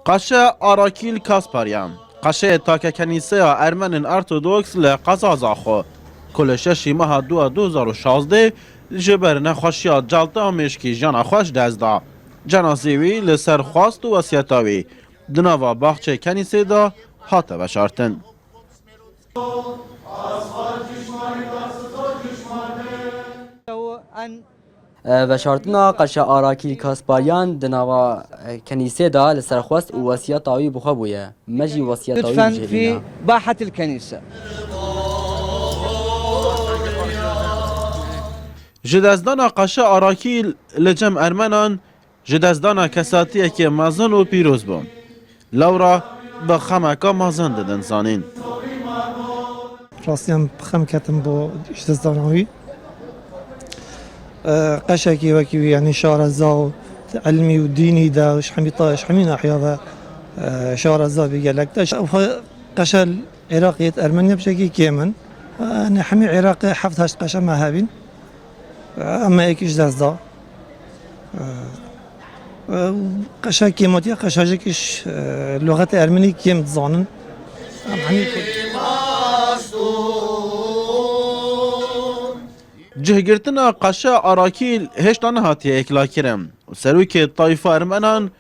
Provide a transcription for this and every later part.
قشه آراکیل کاسپاریان قشه تاک کنیسه ارمن ارتودکس لقزازا خو کل ششی ماه 2016 جبر نخوشی جلتا مشکی جان خوش دزدا جنازیوی لسر خواست و وسیتاوی دناوا باخچه کنیسه دا هات بشارتن. و شارتنا قشه آراکیل کاسپاریان دناوا کنیسه دا لسرخواست و وصیت آوی بخوا بویه مجی وصیت آوی تدفن بجهلینا في باحة الكنيسة. جدازدانا قشه آراکیل لجم ارمنان جدازدانا کساتیه که مازن و پیروز بون لورا به خمکا مازن ددن زانین راستیان بخم کتم با اجتزدانوی قشکی وکی یعنی شارزا علمی و دینی دا شحمی طاش حمی ناحیا و شارزا بيقالك داش قشل عراقية أرمنيا بشكل كيمن أنا حمي عراقي حفتهاش قشة ما هابين أما إيكيش دازدا قشة كيموتيا قشة جيكيش لغة أرمني كيم تزانن حمي جهگرتنا قشه آراکیل هشتان هاتیه اکلا کرم و سروک طایفه ارمنان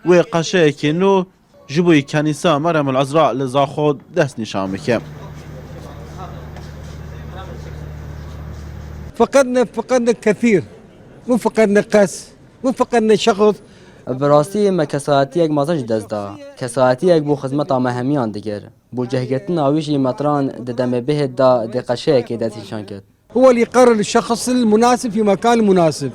و قشه کنو جبوی کنیسه مریم العذراء لزا خود دست نشان بکه فقدنا كثير مو فقدنا قس مو فقدنا شخص براستی ما کساتی یک مازن جدازدا کساتی یک بو خدمت مهمیان دیگر بو جهگرتن آویشی مطران ددم به دا دقشه که دستیشان کرد هو اللي يقرر الشخص المناسب في مكان المناسب.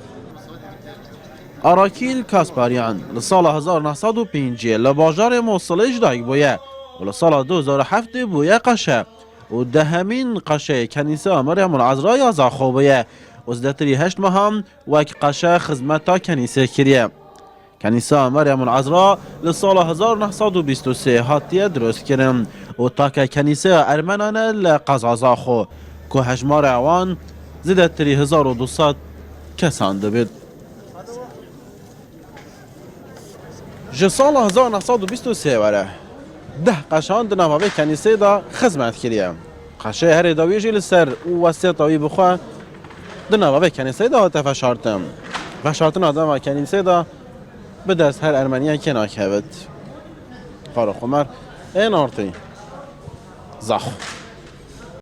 آراکیل کاسپاریان لسال 1905 لباجار موصله اجدایی بویه و لسال 2007 بویه قشه و دهمین قشه کنیسه مریم العذراء یازا خوبیه و زدتری 8 مهم وک قشه خدمت کنیسه کریه کنیسه مریم العذراء لسال 1923 هاتیه درست کرن و تاک کنیسه ارمنانه لقزازا خو که حجمار اوان زدتری 1200 کسان دبید. جسال 1923 وره 10 قشان دناوی کنیسه دا خدمت کریه قشه هر داوی جیل سر و وسیط آوی بخوا دناوی کنیسه دا هات فشارتن آدم کنیسه دا به دست هر ارمنیان که ناکهوید خارق عمر این آرتی زخ